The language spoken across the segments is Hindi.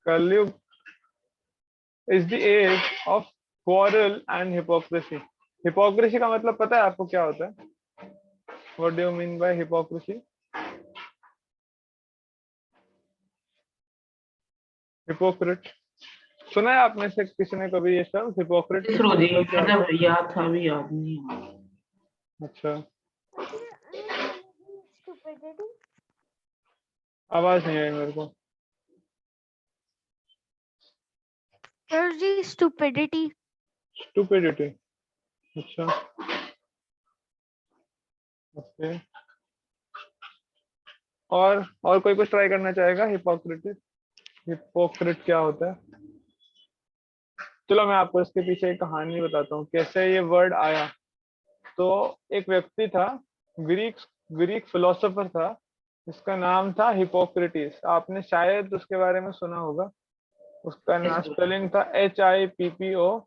कलयुग is the age of quarrel and hypocrisy. Hypocrisy का मतलब पता है आपको क्या होता है? What do you mean by hypocrisy? Hypocrite सुना है आप में से किसी ने कभी ये शब्द हिपोक्रेट? इसरो इसका जी, मतलब क्या होता मतलब याद था, अभी याद नहीं है। है? अच्छा, आवाज नहीं आई मेरे को। सर जी स्टूपिडिटी। स्टूपिडिटी, अच्छा ओके। और कोई कुछ ट्राई करना चाहेगा? हिपोक्रेटिस, हिपोक्रेट क्या होता है? चलो मैं आपको इसके पीछे एक कहानी बताता हूँ कैसे ये वर्ड आया। तो एक व्यक्ति था, ग्रीक ग्रीक फिलोसोफर था, इसका नाम था हिपोक्रेटिस। आपने शायद उसके बारे में सुना होगा। उसका नाम स्पेलिंग था HIPPOCRATES,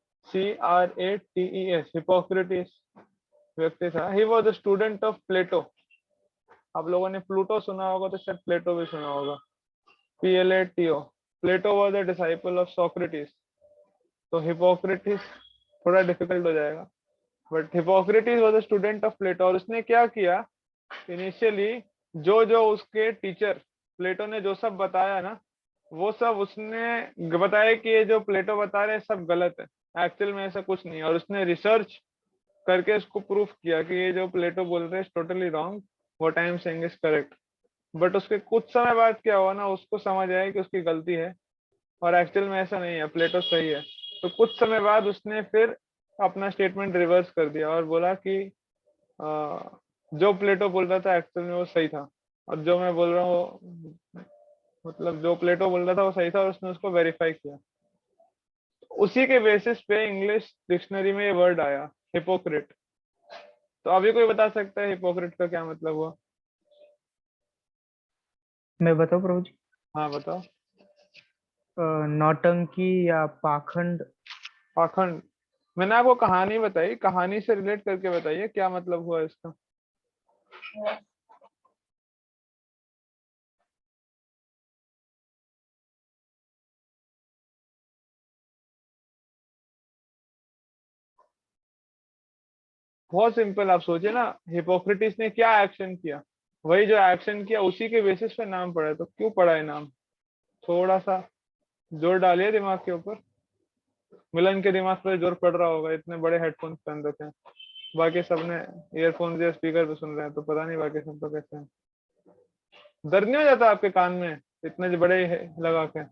हिपोक्रेटिस व्यक्ति था। He was the student of Plato. आप लोगों ने प्लूटो सुना होगा तो शायद प्लेटो भी सुना होगा। PLATO। Plato was the disciple of Socrates. तो हिपोक्रेटिस थोड़ा डिफिकल्ट हो जाएगा, but Hippocrates was a student of Plato. और उसने क्या किया, इनिशियली जो जो उसके टीचर प्लेटो ने जो सब बताया ना, वो सब उसने बताया कि ये जो प्लेटो बता रहे हैं सब गलत है, एक्चुअल में ऐसा कुछ नहीं है। और उसने रिसर्च करके इसको प्रूफ किया कि ये जो प्लेटो बोल रहे हैं totally wrong, what I am saying is correct. But उसके कुछ समय बाद क्या हुआ ना, उसको समझ आया कि उसकी गलती है और एक्चुअल में ऐसा नहीं है, प्लेटो सही है। तो कुछ समय बाद उसने फिर अपना स्टेटमेंट रिवर्स कर दिया और बोला कि जो प्लेटो बोल रहा था एक्चुअल में वो सही था, और जो मैं बोल रहा हूँ मतलब जो प्लेटो बोल रहा था वो सही था, और उसने उसको वेरीफाई किया। उसी के बेसिस पे इंग्लिश डिक्शनरी में ये वर्ड आया, हिपोक्रेट। तो अभी कोई बता सकता है हिपोक्रेट का क्या मतलब हुआ? मैं बताऊं प्रभु जी? हाँ बताओ। नौटंकी या पाखंड। पाखंड। मैंने आपको कहानी बताई, कहानी से रिलेट करके बताइए क्या मतलब हुआ इसका। बहुत सिंपल, आप सोचिए ना, हिपोक्रेटिस ने क्या एक्शन किया, वही जो एक्शन किया उसी के बेसिस पे नाम पड़ा है। तो क्यों पड़ा है नाम? थोड़ा सा जोर डालिए दिमाग के ऊपर। मिलन के दिमाग पे जोर पड़ रहा होगा, इतने बड़े हेडफोन पहन रखे हैं, बाकी सबने ईयरफोन या स्पीकर पे सुन रहे हैं, तो पता नहीं बाकी सब तो कैसे हैं। दर्द नहीं हो जाता आपके कान में इतने बड़े लगा के?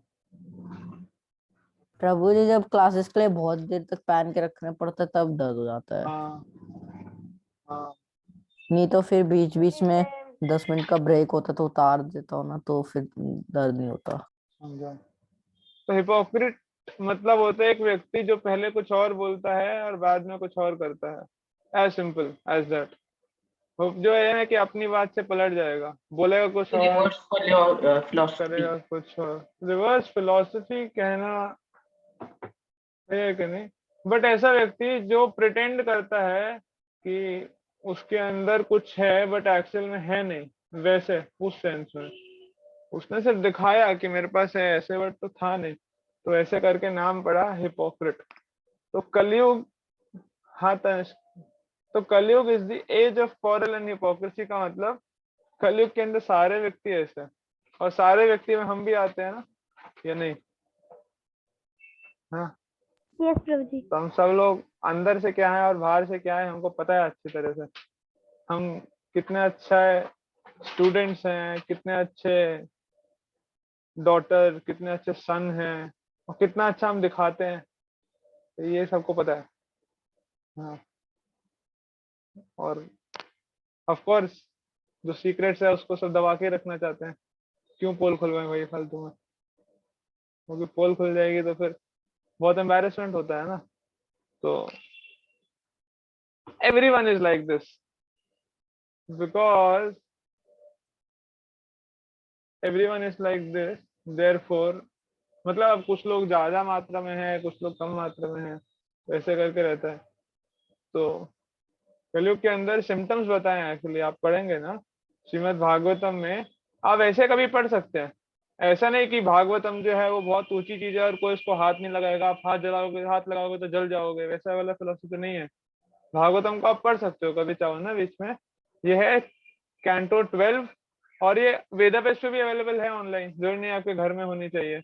प्रभु जी जब क्लासेस के लिए बहुत देर तक पहन के रखने पड़ता है तब दर्द हो जाता है, हाँ हाँ नहीं तो फिर बीच बीच में 10 मिनट का ब्रेक होता तो उतार देता हूँ ना, तो फिर दर्द नहीं होता। समझा। तो हिपोक्रिट मतलब होता है एक व्यक्ति जो पहले कुछ और बोलता है और बाद में कुछ और करता है, एज सिंपल एज दैट। जो है कि अपनी बात से पलट जाएगा, बोलेगा कुछ और रिवर्स फिलोसफी। करेगा कुछ और। रिवर्स फिलोसफी कहना है कि नहीं, बट ऐसा व्यक्ति जो प्रिटेंड करता है कि उसके अंदर कुछ है बट एक्चुअल में है नहीं, वैसे उस सेंस में उसने सिर्फ दिखाया कि मेरे पास है ऐसे, बट तो था नहीं, तो ऐसे करके नाम पड़ा हिपोक्रेट। तो कलयुग, हाँ तो Kalyug is the age of quarrel and hypocrisy का मतलब कलयुग के अंदर सारे व्यक्ति ऐसे हैं, और सारे व्यक्ति में हम भी आते हैं ना, या नहीं? हाँ, यस प्रभु जी। तो हम सब लोग अंदर से क्या है और बाहर से क्या है हमको पता है अच्छी तरह से। हम कितने अच्छा स्टूडेंट्स हैं, कितने अच्छे डॉटर, कितने अच्छे सन हैं, और कितना अच्छा हम दिखाते हैं, तो ये सबको पता है। हाँ, और ऑफ कोर्स जो सीक्रेट्स है उसको सब दबा के रखना चाहते हैं। क्यों पोल खुलवाएं वही फालतू में, क्योंकि पोल खुल जाएगी तो फिर बहुत एम्बैरेसमेंट होता है ना। तो everyone is like this because everyone is like this, therefore मतलब अब कुछ लोग ज्यादा मात्रा में है, कुछ लोग कम मात्रा में है, तो ऐसे करके रहता है। तो कलयुग के अंदर सिम्टम्स बताए हैं, एक्चुअली आप पढ़ेंगे ना श्रीमद् भागवतम में, आप ऐसे कभी पढ़ सकते हैं, ऐसा नहीं कि भागवतम जो है वो बहुत ऊंची चीज है और कोई उसको हाथ नहीं लगाएगा, आप हाथ लगाओगे तो जल जाओगे, वैसा वाला फिलोसफी नहीं है। भागवतम को आप पढ़ सकते हो कभी चाहो ना बीच में। ये है कैंटो 12, और ये वेदापेज पे भी अवेलेबल है ऑनलाइन, जरूरी नहीं आपके घर में होनी चाहिए।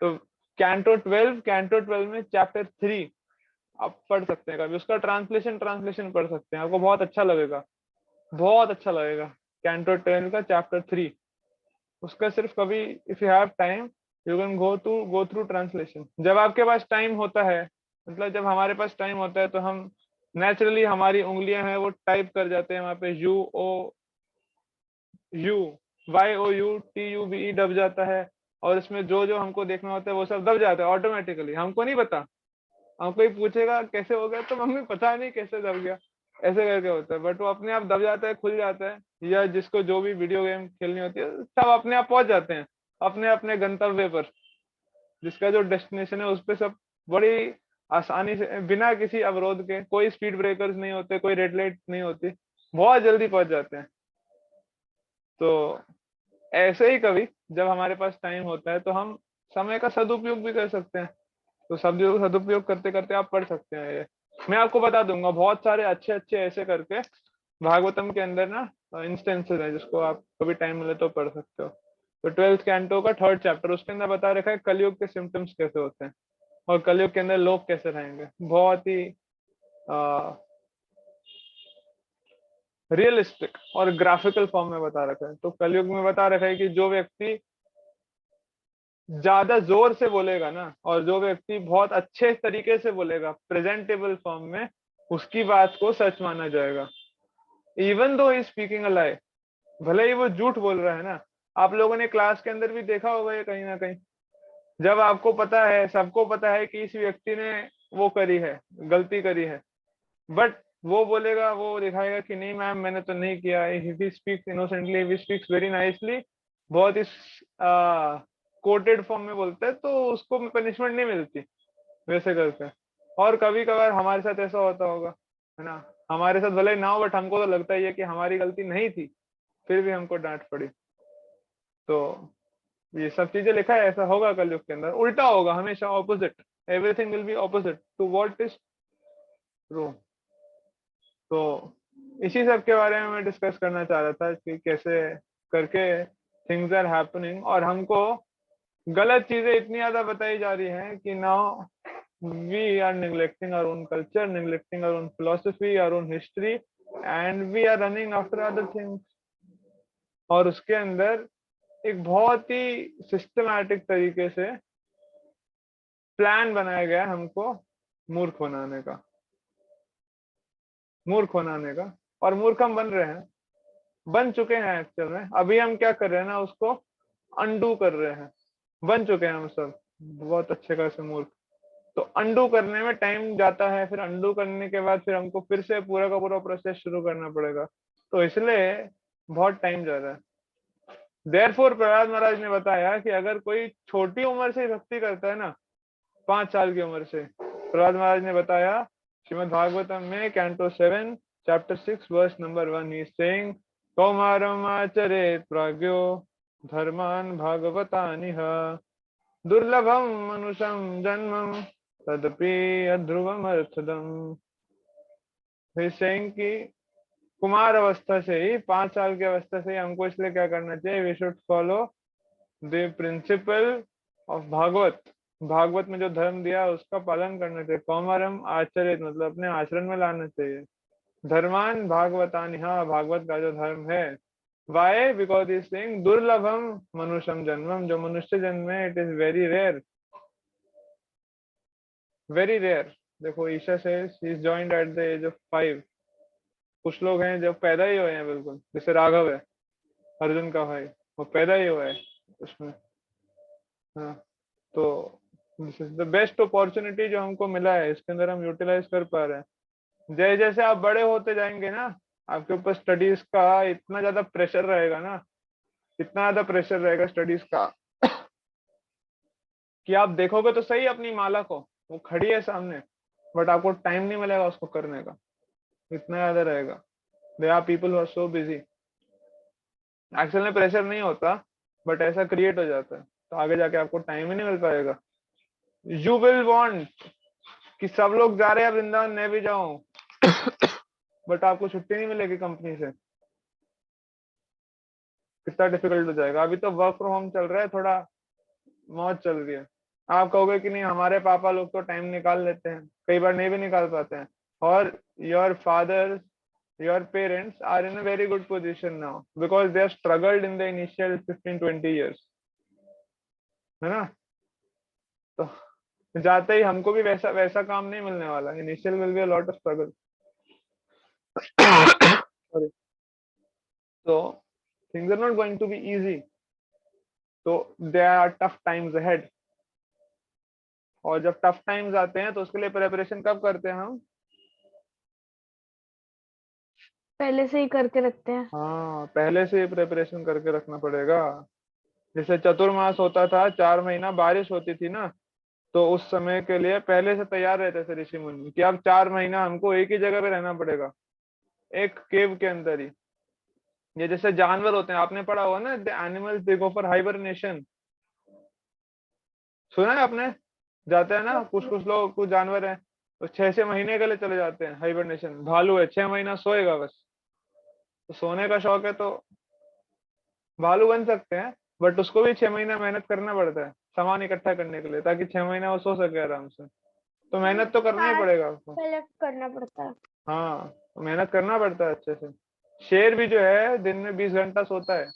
तो कैंटो 12 में चैप्टर 3 आप पढ़ सकते हैं कभी, उसका ट्रांसलेशन पढ़ सकते हैं, आपको बहुत अच्छा लगेगा, बहुत अच्छा लगेगा। कैंटो 12 का चैप्टर 3, उसका सिर्फ कभी if you have time you can go through translation. जब आपके पास टाइम होता है, मतलब जब हमारे पास टाइम होता है तो हम नेचुरली हमारी उंगलियां हैं वो टाइप कर जाते हैं वहां पे YOUTUBE दब जाता है, और इसमें जो जो हमको देखना होता है वो सब दब जाता है ऑटोमेटिकली, हमको नहीं पता। हम कोई पूछेगा कैसे हो गया तो मम्मी पता नहीं कैसे दब गया, ऐसे करके होता है, बट वो अपने आप दब जाता है, खुल जाता है। या जिसको जो भी वीडियो गेम खेलनी होती है सब अपने आप पहुंच जाते हैं अपने अपने गंतव्य पर, जिसका जो डेस्टिनेशन है उस पे सब बड़ी आसानी से, बिना किसी अवरोध के, कोई स्पीड ब्रेकर्स नहीं होते, कोई रेड लाइट नहीं होती, बहुत जल्दी पहुंच जाते हैं। तो ऐसे ही कभी जब हमारे पास टाइम होता है तो हम समय का सदुपयोग भी कर सकते हैं। तो सब सदुपयोग करते करते आप पढ़ सकते हैं ये। मैं आपको बता दूंगा बहुत सारे अच्छे अच्छे ऐसे करके भागवतम के अंदर ना इंस्टेंसेस है, जिसको आप कभी टाइम मिले तो पढ़ सकते हो। तो 12th कैंटो का 3rd चैप्टर, उसके अंदर बता रखा है कलयुग के सिम्टम्स कैसे होते हैं और कलयुग के अंदर लोग कैसे रहेंगे, बहुत ही रियलिस्टिक और ग्राफिकल फॉर्म में बता रखा है। तो कलयुग में बता रखा है कि जो व्यक्ति ज्यादा जोर से बोलेगा ना, और जो व्यक्ति बहुत अच्छे तरीके से बोलेगा प्रेजेंटेबल फॉर्म में, उसकी बात को सच माना जाएगा, इवन दो ही स्पीकिंग अ लाई, भले ही वो झूठ बोल रहा है ना। आप लोगों ने क्लास के अंदर भी देखा होगा ये कहीं ना कहीं, जब आपको पता है, सबको पता है कि इस व्यक्ति ने वो करी है, गलती करी है, बट वो बोलेगा, वो दिखाएगा कि नहीं मैम मैंने तो नहीं किया, he speaks innocently, he speaks very nicely, बहुत ही कोटेड फॉर्म में बोलता है, तो उसको पनिशमेंट नहीं मिलती वैसे करके। और कभी कभार हमारे साथ ऐसा होता होगा, है ना, हमारे साथ भले ही ना हो बट हमको तो लगता ही है कि हमारी गलती नहीं थी, फिर भी हमको डांट पड़ी। तो ये सब चीजें लिखा है, ऐसा होगा कलयुग के अंदर, उल्टा होगा हमेशा, opposite, everything will be opposite to what is true. तो इसी सब के बारे में मैं डिस्कस करना चाह रहा था कि कैसे करके थिंग्स आर हैपनिंग, और हमको गलत चीजें इतनी ज्यादा बताई जा रही हैं कि now we are neglecting our own culture, neglecting our own philosophy, our own history, and we are running after other things. और उसके अंदर एक बहुत ही सिस्टमैटिक तरीके से प्लान बनाया गया है हमको मूर्ख बनाने का, मूर्ख बनाने का। और मूर्ख हम बन रहे हैं, बन चुके हैं एक्चुअल में। अभी हम क्या कर रहे हैं ना, उसको अनडू कर रहे हैं। बन चुके हैं हम सब बहुत अच्छे खासे मूर्ख। तो अनडू करने में टाइम जाता है, फिर अनडू करने के बाद फिर हमको फिर से पूरा का पूरा प्रोसेस शुरू करना पड़ेगा, तो इसलिए बहुत टाइम जा रहा है। देयरफॉर प्रहलाद महाराज ने बताया कि अगर कोई छोटी उम्र से भक्ति करता है ना, 5 साल की उम्र से, प्रहलाद महाराज ने बताया श्रीमद् भागवतम में canto 7 chapter 6 verse number 1, he is saying कौमारम आचरेत प्राज्ञो धर्मान भागवतानिह दुर्लभम मनुषम जन्मम तदपि अध्रुवमर्थदम। ही सेइंग कि कुमार अवस्था से ही, 5 साल की अवस्था से ही हमको इसलिए क्या करना चाहिए, we should follow the principle of Bhagavat. Bhagavat में जो धर्म दिया उसका पालन करना चाहिए। कौमारम आचरित मतलब अपने आचरण में लाना चाहिए। धर्मान भागवतानि, हाँ भागवत का जो धर्म है। वाई? बिकॉज इज सेइंग दुर्लभम मनुष्यम जन्मम, जो मनुष्य जन्म है it is very rare, very rare. देखो ईशा से is joined at the age of 5। कुछ लोग हैं जो पैदा ही हुए हैं बिल्कुल, जैसे राघव है अर्जुन का भाई, वो पैदा ही हुआ है उसमें। हाँ, तो this is the best opportunity जो हमको मिला है, इसके अंदर हम यूटिलाइज कर पा रहे हैं। जैसे जैसे आप बड़े होते जाएंगे ना, आपके ऊपर स्टडीज का इतना ज्यादा प्रेशर रहेगा ना, इतना ज्यादा प्रेशर रहेगा स्टडीज का, कि आप देखोगे तो सही अपनी माला को, वो खड़ी है सामने, बट आपको टाइम नहीं मिलेगा उसको करने का, इतना ज्यादा रहेगा। They are people who are so busy. Actual में प्रेशर नहीं होता बट ऐसा क्रिएट हो जाता है। तो आगे जाके आपको टाइम ही नहीं मिल पाएगा। यू विल वांट कि सब लोग जा रहे हैं वृंदावन, मैं भी जाऊं, बट आपको छुट्टी नहीं मिलेगी कंपनी से, कितना डिफिकल्ट हो जाएगा। अभी तो वर्क फ्रॉम होम चल रहा है, थोड़ा मौज चल रही है। आप कहोगे कि नहीं हमारे पापा लोग तो टाइम निकाल लेते हैं, कई बार नहीं भी निकाल पाते हैं, और your father, your parents are in a very good position now because they have struggled in the initial 15-20 years, है ना। तो जाते ही हमको भी वैसा वैसा काम नहीं मिलने वाला। Initial will be a lot of struggle. Sorry. तो things are not going to be easy, तो there are tough times ahead। और जब टफ टाइम्स आते हैं तो उसके लिए प्रिपरेशन कब करते हैं हम? पहले से ही करके रखते हैं। हाँ, पहले से ही प्रिपरेशन करके रखना पड़ेगा। जैसे चतुर्मास होता था, 4 महीना बारिश होती थी ना, तो उस समय के लिए पहले से तैयार रहते थे ऋषि मुनि कि अब 4 महीना हमको एक ही जगह पे रहना पड़ेगा, एक केव के अंदर ही। ये जैसे जानवर होते हैं, आपने पढ़ा होगा ना, the animals they go for hibernation, सुना है आपने? जाते हैं ना कुछ कुछ लोग, कुछ जानवर हैं तो 6-6 महीने के लिए चले जाते हैं हाइबरनेशन। भालू है 6 महीना सोएगा बस, तो सोने का शौक है तो भालू बन सकते हैं, बट उसको भी 6 महीना मेहनत करना पड़ता है सामान इकट्ठा करने के लिए, ताकि 6 महीना वो सो सके आराम से। तो मेहनत तो करना ही पड़ेगा आपको। कलेक्ट करना पड़ता है। हाँ, तो मेहनत करना पड़ता है अच्छे से। शेर भी जो है दिन में 20 घंटा सोता है,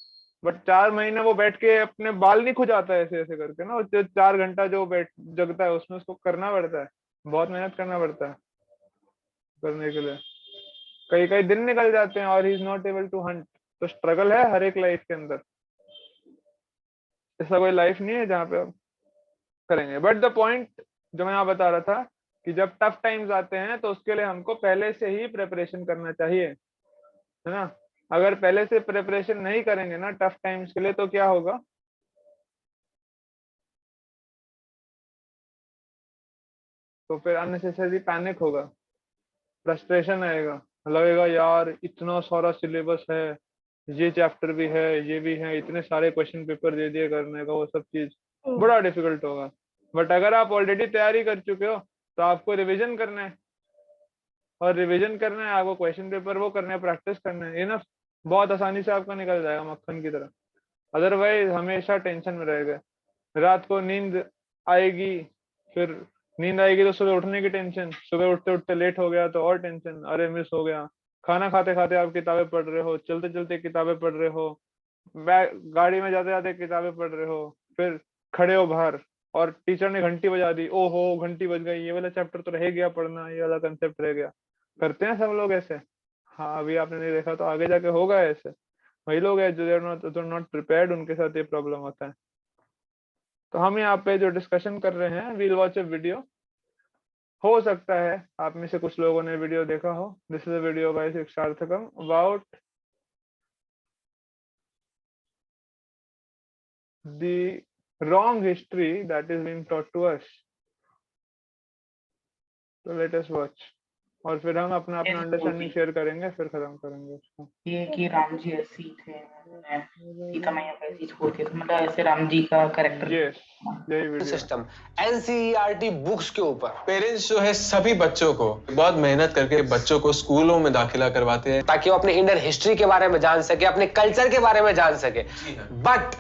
बट 4 महीने वो बैठ के अपने बाल नहीं खुजाता है ऐसे ऐसे करके ना, जो 4 घंटा जो बैठ जगता है उसमें उसको करना पड़ता है, बहुत मेहनत करना पड़ता है करने के लिए। कई कई दिन निकल जाते हैं और he is not able to hunt. तो स्ट्रगल है हर एक लाइफ के अंदर, ऐसा कोई लाइफ नहीं है जहाँ पे आप करेंगे। बट द पॉइंट जो मैं यहाँ बता रहा था कि जब टफ टाइम्स आते हैं तो उसके लिए हमको पहले से ही प्रिपरेशन करना चाहिए, है ना। अगर पहले से प्रिपरेशन नहीं करेंगे ना टफ टाइम्स के लिए, तो क्या होगा? तो फिर अननेसेसरी पैनिक होगा, फ्रस्ट्रेशन आएगा, लगेगा यार इतना सारा सिलेबस है, ये चैप्टर भी है, ये भी है, इतने सारे क्वेश्चन पेपर दे दिए करने का, वो सब चीज बड़ा डिफिकल्ट होगा। बट अगर आप ऑलरेडी तैयारी कर चुके हो तो आपको रिवीजन करना है, और रिवीजन करना है आपको, क्वेश्चन पेपर वो करना है, प्रैक्टिस करना है, इनफ। बहुत आसानी से आपका निकल जाएगा मक्खन की तरह। अदरवाइज हमेशा टेंशन में रहेगा, रात को नींद आएगी, फिर नींद आएगी तो सुबह उठने की टेंशन, सुबह उठते उठते लेट हो गया तो और टेंशन, अरे मिस हो गया। खाना खाते खाते आप किताबें पढ़ रहे हो, चलते चलते किताबें पढ़ रहे हो, गाड़ी में जाते जाते किताबें पढ़ रहे हो, फिर खड़े हो बाहर और टीचर ने घंटी बजा दी, ओहो घंटी बज गई, ये वाला चैप्टर तो रह गया पढ़ना, ये वाला कंसेप्ट रह गया। करते हैं सब लोग ऐसे। हाँ, अभी आपने नहीं देखा तो आगे जाके होगा ऐसे। वही लोग हैं जो नॉट प्रिपेयर्ड, उनके साथ ये प्रॉब्लम होता है। तो हम यहाँ पे जो डिस्कशन कर रहे हैं, वील वॉच अ वीडियो। हो सकता है आप में से कुछ लोगों ने वीडियो देखा हो। This is a video by Shiksharthakam about the wrong history that is being taught to us. So let us watch, और फिर हम अपना अपना अंडरस्टैंडिंग शेयर करेंगे, फिर खत्म करेंगे उसको। ये कि राम जी ऐसी थे, सीता मैया कैसी छोटी थी, मतलब ऐसे राम जी का कैरेक्टर। यस, यही वीडियो। सिस्टम एनसीईआरटी बुक्स के ऊपर पेरेंट्स जो है सभी बच्चों को बहुत मेहनत करके बच्चों को स्कूलों में दाखिला करवाते हैं ताकि वो अपने इंडियन हिस्ट्री के बारे में जान सके, अपने कल्चर के बारे में जान सके। बट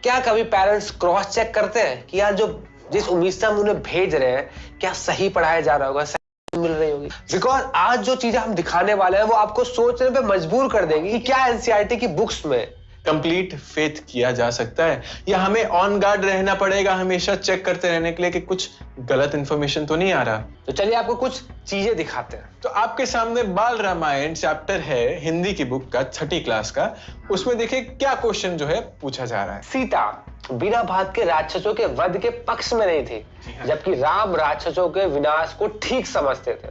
क्या कभी पेरेंट्स क्रॉस चेक करते हैं कि यार जो जिस उम्मीद से हम उन्हें भेज रहे हैं क्या सही पढ़ाया जा रहा होगा, सही मिल रही होगी? बिकॉज आज जो चीजें हम दिखाने वाले हैं वो आपको सोचने पे मजबूर कर देंगी कि क्या एनसीईआरटी की बुक्स में कंप्लीट फेथ किया जा सकता है, या हमें ऑन गार्ड रहना पड़ेगा, हमेशा चेक करते रहने के लिए कि कुछ गलत इंफॉर्मेशन तो नहीं आ रहा। तो चलिए आपको कुछ चीजें दिखाते हैं। तो आपके सामने बाल रामायण चैप्टर है हिंदी की बुक का, 6ठी क्लास का। उसमें देखिए क्या क्वेश्चन जो है पूछा जा रहा है। सीता बिना बात के राक्षसों के वध के पक्ष में नहीं थी, जबकि राम राक्षसों के विनाश को ठीक समझते थे।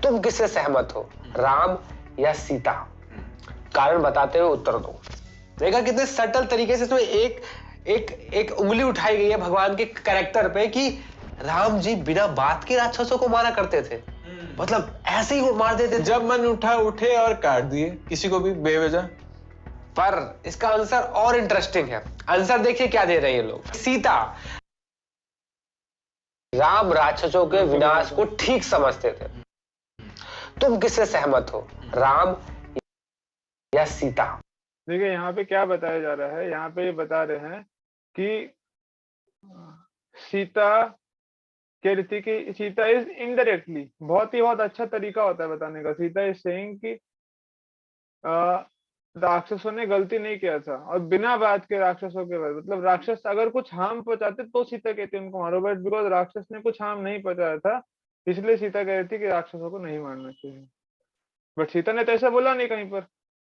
तुम किससे सहमत हो, राम या सीता? कारण बताते हुए उत्तर दो। देखा कितने सटल तरीके से इसमें एक उंगली उठाई गई है भगवान के कैरेक्टर पे कि राम जी बिना बात के राक्षसों को मारा करते थे, मतलब ऐसे ही वो मार देते थे। जब मन उठा उठे और काट दिए किसी को भी बेवजह। पर इसका आंसर और इंटरेस्टिंग है। आंसर देखिए क्या दे रहे हैं ये लोग। सीता राम राक्षसों के विनाश को ठीक समझते थे। तुम किससे सहमत हो, राम या सीता? देखिए यहाँ पे क्या बताया जा रहा है, यहाँ पे ये बता रहे हैं कि सीता कह रही थी कि सीता इज इनडायरेक्टली, बहुत अच्छा तरीका होता है बताने का। सीता इज सेइंग कि राक्षसों ने गलती नहीं किया था, और बिना बात के राक्षसों के बाद, मतलब राक्षस अगर कुछ हार्म पहुंचाते तो सीता कहती उनको मारो, बट बिकॉज राक्षस ने कुछ हार्म नहीं पहुंचाया था इसलिए सीता कह रही थी कि राक्षसों को नहीं मारना चाहिए। बट सीता ने तो ऐसा बोला नहीं कहीं पर,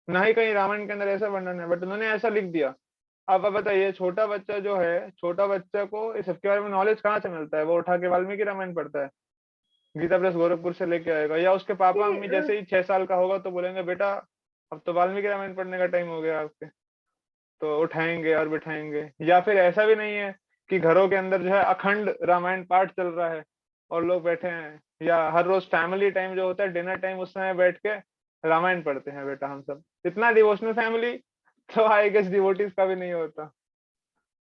ना ही कहीं रामायण के अंदर ऐसा वर्णन है, बट उन्होंने ऐसा लिख दिया। अब बताइए, छोटा बच्चा जो है, छोटा बच्चा को इस सबके बारे में नॉलेज कहाँ से मिलता है? वो उठा के वाल्मीकि रामायण पढ़ता है, गीता प्रेस गोरखपुर से लेके आएगा, या उसके पापा मम्मी जैसे ही 6 साल का होगा तो बोलेंगे बेटा अब तो वाल्मीकि रामायण पढ़ने का टाइम हो गया आपके, तो उठाएंगे और बिठाएंगे। या फिर ऐसा भी नहीं है कि घरों के अंदर जो है अखंड रामायण पाठ चल रहा है और लोग बैठे हैं, या हर रोज फैमिली टाइम जो होता है, डिनर टाइम, उस समय बैठ के रामायण पढ़ते हैं बेटा हम सब। इतना डिवोशनल फैमिली तो आई गेस डिवोटीज का भी नहीं होता।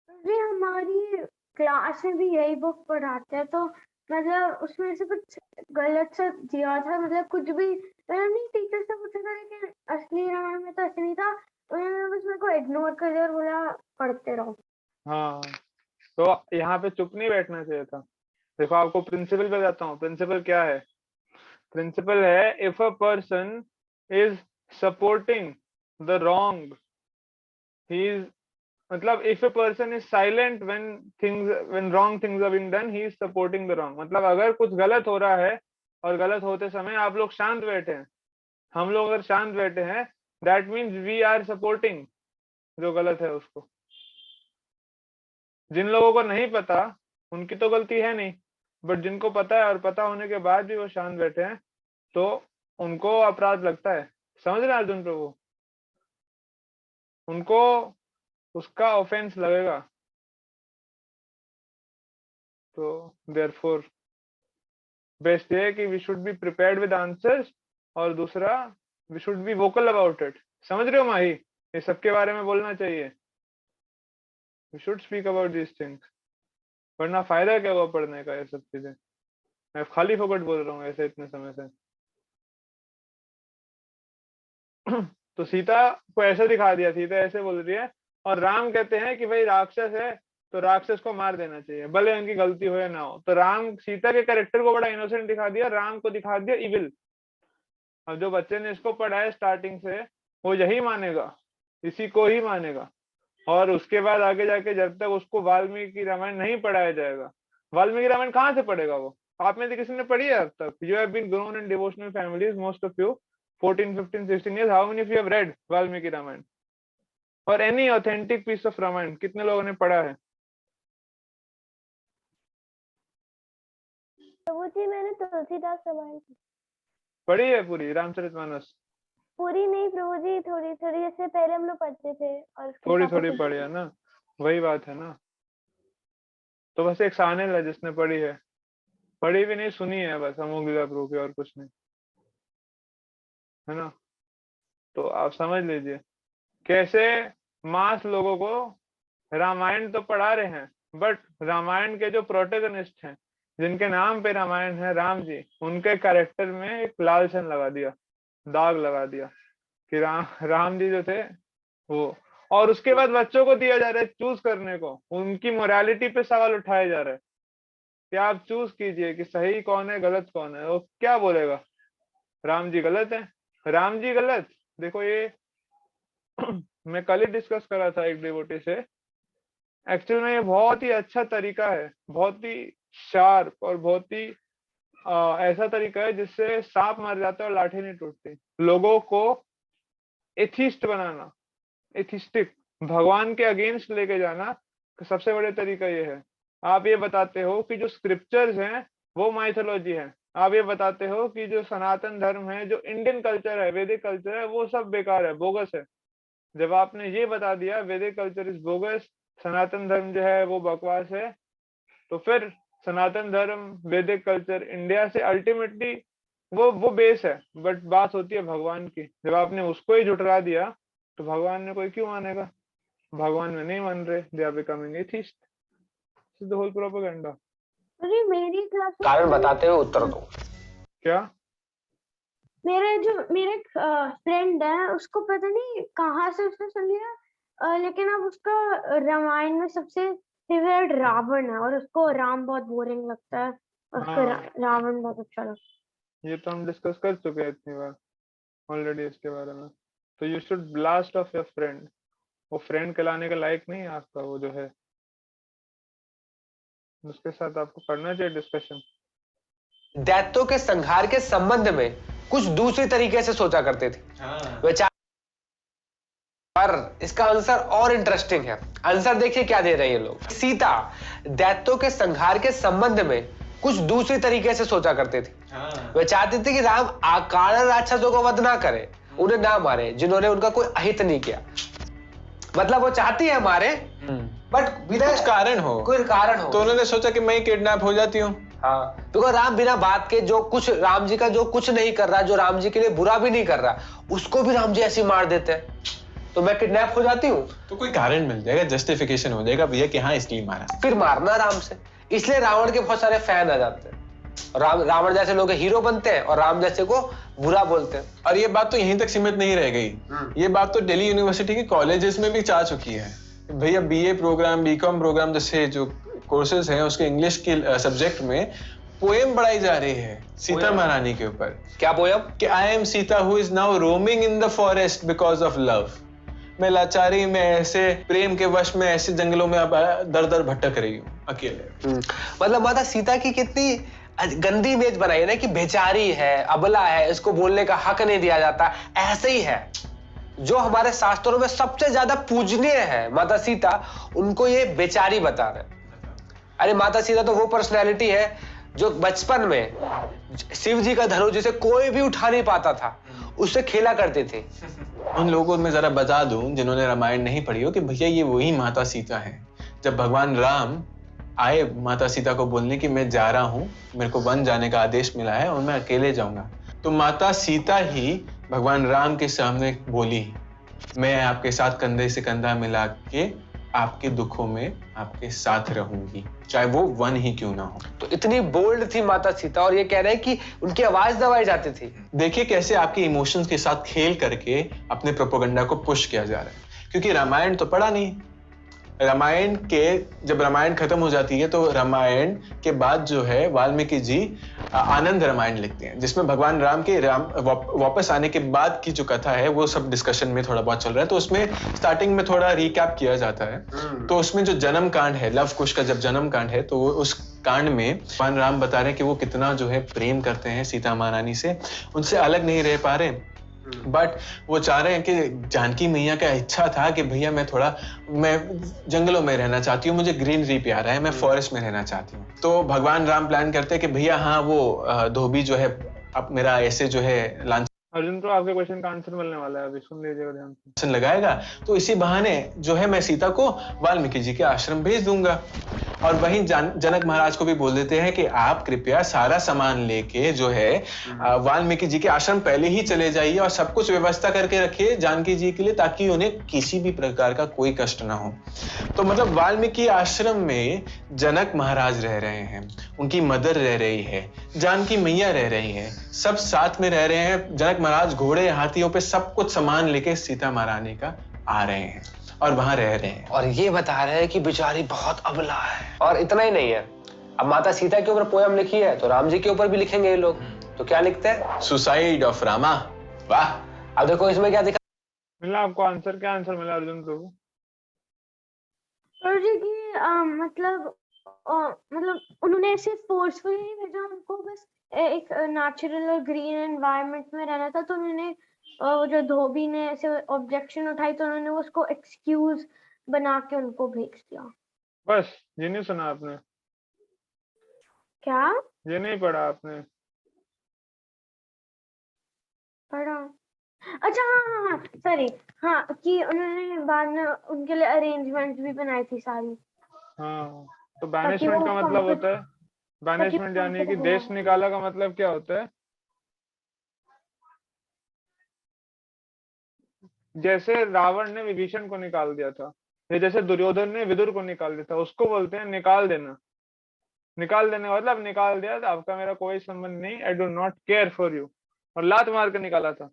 अरे हमारी क्लास में भी यही बुक पढ़ाते हैं, तो मतलब उसमें से कुछ गलत सा दिया था, मतलब कुछ भी, मतलब नहीं, टीचर से पूछा था लेकिन असली रामायण में तो ऐसे नहीं था, उन्होंने बस मेरे को इग्नोर कर दिया और बोला पढ़ते रहो। हाँ, तो यहाँ पे चुप नहीं बैठना चाहिए था। देखो आपको प्रिंसिपल बताता हूँ, प्रिंसिपल क्या है? प्रिंसिपल है, if a person is supporting the wrong, he is, मतलब if a person is silent when wrong things are being done, he is supporting the wrong. मतलब अगर कुछ गलत हो रहा है और गलत होते समय आप लोग शांत बैठे हैं, हम लोग अगर शांत बैठे हैं, that means we are supporting जो गलत है उसको। जिन लोगों को नहीं पता उनकी तो गलती है नहीं, बट जिनको पता है और पता होने के बाद भी वो शांत बैठे हैं तो उनको अपराध लगता है। समझ रहे हैं अर्जुन प्रभु? उनको उसका ऑफेंस लगेगा। तो देयरफॉर बेस्ट ये है कि we should be prepared with answers, और दूसरा we should be vocal about it. समझ रहे हो माही? ये सबके बारे में बोलना चाहिए, we should speak about this things, वरना फायदा क्या हुआ पढ़ने का? ये सब चीजें मैं खाली फोकट बोल रहा हूँ ऐसे इतने समय से। तो सीता को ऐसे दिखा दिया, सीता ऐसे बोल रही है, और राम कहते हैं कि भाई राक्षस है तो राक्षस को मार देना चाहिए भले उनकी गलती हो या ना हो। तो राम, सीता के कैरेक्टर को बड़ा इनोसेंट दिखा दिया, राम को दिखा दिया इविल। अब जो बच्चे ने इसको पढ़ा है स्टार्टिंग से, वो यही मानेगा, इसी को ही मानेगा। और उसके बाद आगे जाके जब तक उसको वाल्मीकि रामायण नहीं पढ़ाया जाएगा, वाल्मीकि रामायण कहाँ से पढ़ेगा वो? आप में से किसी ने पढ़ी है अब तक? You have been grown in devotional families, most of you 14, 15, 16 years. How many of you have read Valmiki Ramayan और any authentic piece of Ramayan? कितने लोगों ने पढ़ा है? प्रभु जी मैंने तुलसीदास रामायण पढ़ी है पूरी रामचरितमानस? पूरी नहीं प्रभु जी, थोड़ी थोड़ी, जैसे पहले हम लोग पढ़ते थे और उसके थोड़ी साथ थोड़ी कुछ- पढ़ी है ना, वही बात है ना। तो बस एक सानिल है जिसने पढ़ी है, पढ़ी भी नहीं, सुनी है बस अमोघ लीला प्रभु की, और कुछ नहीं, है ना? तो आप समझ लीजिए कैसे मास लोगों को रामायण तो पढ़ा रहे हैं, बट रामायण के जो प्रोटेगनिस्ट हैं, जिनके नाम पे रामायण है, राम जी, उनके कैरेक्टर में एक लाल छन लगा दिया, दाग लगा दिया कि राम जी जो थे वो। और उसके बाद बच्चों को दिया जा रहा है चूज करने को, उनकी मोरालिटी पे सवाल उठाया जा रहा है कि आप चूज कीजिए कि सही कौन है गलत कौन है। वो क्या बोलेगा? राम जी गलत है, राम जी गलत। देखो ये मैं कल ही डिस्कस करा था एक डिवोटी से, एक्चुअल में ये बहुत ही अच्छा तरीका है, बहुत ही शार्प और बहुत ही ऐसा तरीका है जिससे सांप मर जाता है और लाठी नहीं टूटती। लोगों को एथिस्ट बनाना, एथिस्टिक, भगवान के अगेंस्ट लेके जाना, सबसे बड़े तरीका ये है। आप ये बताते हो कि जो स्क्रिप्चर्स हैं वो माइथोलॉजी है, आप ये बताते हो कि जो सनातन धर्म है, जो इंडियन कल्चर है, वैदिक कल्चर है, वो सब बेकार है, बोगस है। जब आपने ये बता दिया वैदिक कल्चर इज बोगस, सनातन धर्म जो है वो बकवास है, तो फिर सनातन धर्म, वैदिक कल्चर इंडिया से अल्टीमेटली वो बेस है, बट बात होती है भगवान की। जब आपने उसको ही झुठला दिया तो भगवान में कोई क्यों मानेगा? भगवान में नहीं मान रहे, they are becoming atheist, the whole propaganda. अरे मेरी क्लास में कारण बताते हुए उत्तर दो। क्या? मेरे फ्रेंड है, उसको पता नहीं कहाँ से उसने सुन लिया, लेकिन अब उसका रामायण में सबसे फेवरेट रावण है और उसको राम बहुत बोरिंग लगता है, उसको हाँ, रावण बहुत अच्छा लगता ये तो हम डिस्कस कर चुके हैं इतनी बार ऑलरेडी इसके बारे में। तो you should blast of your friend. वो फ्रेंड कहलाने के लायक नहीं है आपका, वो जो है, उसके साथ आपको करना चाहिए डिस्कशन। दैत्यों के संहार के संबंध में कुछ दूसरी तरीके से सोचा करते थे। विचार पर इसका आंसर और इंटरेस्टिंग है। आंसर देखिए क्या दे रहे हैं ये लोग। सीता दैत्यों के संहार के संबंध में कुछ दूसरी तरीके से सोचा करते थे। वे चाहते थे कि राम अकारण राक्षसों को वध ना करे, उन्हें ना मारे जिन्होंने उनका कोई अहित नहीं किया। मतलब वो चाहती है मारे, बट बिना कुछ कारण हो, कोई कारण हो। तो उन्होंने सोचा कि मैं किडनैप हो जाती हूँ। हाँ, बिकॉज राम बिना बात के जो कुछ राम जी का जो कुछ नहीं कर रहा, जो राम जी के लिए बुरा भी नहीं कर रहा, उसको भी राम जी ऐसे मार देते हैं, तो मैं किडनैप हो जाती हूँ। तो कोई कारण मिल जाएगा, जस्टिफिकेशन हो जाएगा भैया कि हाँ इसलिए मारा। फिर मारना राम से, इसलिए रावण के बहुत सारे फैन आ जाते हैं। रावण जैसे लोग हीरो बनते हैं और राम जैसे को बुरा बोलते हैं। और ये बात तो यहीं तक सीमित नहीं रह गई, ये बात तो दिल्ली यूनिवर्सिटी के कॉलेजेस में भी जा चुकी है। भैया बीए प्रोग्राम, बीकॉम प्रोग्राम जैसे जो कोर्सेज हैं, उसके इंग्लिश के सब्जेक्ट में पोएम पढ़ाई जा रही है सीता महारानी के ऊपर। क्या पोएम? कि I am Sita who is now roaming in the forest because of love. मैं लाचारी में ऐसे प्रेम के वश में ऐसे जंगलों में अब दर दर भटक रही हूँ अकेले। मतलब माता सीता की कितनी गंदी इमेज बनाई है ना, कि बेचारी है, अबला है, इसको बोलने का हक नहीं दिया जाता। ऐसे ही है जो हमारे शास्त्रों में सबसे ज्यादा पूजनीय है माता सीता, उनको ये बेचारी बता रहे। अरे माता सीता तो वो पर्सनैलिटी है जो बचपन में शिव जी का धनुष जिसे कोई भी उठा नहीं पाता था, उससे खेला करते थे। उन लोगों को मैं जरा बता दूं जिन्होंने रामायण नहीं पढ़ी हो कि भैया ये वही माता सीता है। जब भगवान राम आए माता सीता को बोलने कि मैं जा रहा हूं, मेरे को वन जाने का आदेश मिला है और मैं अकेले जाऊंगा, तो माता सीता ही भगवान राम के सामने बोली, मैं आपके साथ कंधे से कंधा मिला के आपके दुखों में आपके साथ रहूंगी, चाहे वो वन ही क्यों ना हो। तो इतनी बोल्ड थी माता सीता, और ये कह रहे हैं कि उनकी आवाज दबाई जाती थी। देखिए कैसे आपके इमोशंस के साथ खेल करके अपने प्रोपेगेंडा को पुश किया जा रहा है, क्योंकि रामायण तो पढ़ा नहीं। रामायण के जब रामायण खत्म हो जाती है तो रामायण के बाद जो है वाल्मीकि जी आनंद रामायण लिखते हैं, जिसमें भगवान राम के वापस आने के बाद की जो कथा है वो सब डिस्कशन में थोड़ा बहुत चल रहा है। तो उसमें स्टार्टिंग में थोड़ा रिकैप किया जाता है। तो उसमें जो जन्म कांड है, लव कुश का जब जन्म कांड है, तो उस कांड में भगवान राम बता रहे हैं कि वो कितना जो है प्रेम करते हैं सीता महारानी से, उनसे अलग नहीं रह पा रहे। बट वो चाह रहे हैं कि जानकी मैया का इच्छा था कि भैया मैं जंगलों में रहना चाहती हूँ, मुझे ग्रीनरी प्यारा है, मैं फॉरेस्ट में रहना चाहती हूँ। तो भगवान राम प्लान करते हैं कि भैया हाँ वो धोबी जो है अब मेरा ऐसे जो है अर्जुन को आपके क्वेश्चन का आंसर मिलने वाला है, अभी सुन लीजिएगा ध्यान से। लगाएगा, तो इसी बहाने जो है मैं सीता को वाल्मीकि जी के आश्रम भेज दूंगा। और वहीं जनक महाराज को भी बोल देते हैं कि आप कृपया सारा सामान लेके जो है वाल्मीकि जी के आश्रम पहले ही चले जाइए और सब कुछ व्यवस्था करके रखिए जानकी जी के लिए, ताकि उन्हें किसी भी प्रकार का कोई कष्ट ना हो। तो मतलब वाल्मीकि आश्रम में जनक महाराज रह रहे हैं, उनकी मदर रह रही है, जानकी मैया रह रही है, सब साथ में रह रहे हैं। जनक महाराज घोड़े हाथियों पे सब कुछ सामान लेके सीता महारानी का आ रहे हैं और वहां रह रहे हैं। और ये बता रहे हैं कि बेचारी बहुत अबला है। और इतना ही नहीं है, अब माता सीता के ऊपर पोएम लिखी है तो राम जी के ऊपर भी लिखेंगे ये लोग। तो क्या लिखते हैं? Suicide of Rama. वाह! अब देखो इसमें क्या दिखा मिला आपको आंसर? क्या आंसर मिला अर्जुन को? मतलब उन्होंने ऐसे फोर्सफुली नहीं भेजा, उनको बस एक नेचुरल और ग्रीन एनवायरनमेंट में रहना था। तो उन्होंने वो जो धोबी ने ऐसे ऑब्जेक्शन उठाई तो उन्होंने उसको एक्सक्यूज बना के उनको भेज दिया। बस ये नहीं सुना आपने? क्या ये नहीं पढ़ा आपने? पढ़ा? अच्छा हाँ सॉरी, हाँ कि उन्होंने बाद में उनके लिए अरेंजमेंट भी बनाई थी सारी। हाँ, तो बैनिशमेंट का मतलब होता है, बैनिशमेंट यानी कि देश निकाला का मतलब क्या होता है? जैसे रावण ने विभीषण को निकाल दिया था, या जैसे दुर्योधन ने विदुर को निकाल दिया था, उसको बोलते हैं निकाल देना। निकाल देने का मतलब निकाल दिया तो आपका मेरा कोई संबंध नहीं, I do not care for you, और लात मार के निकाला था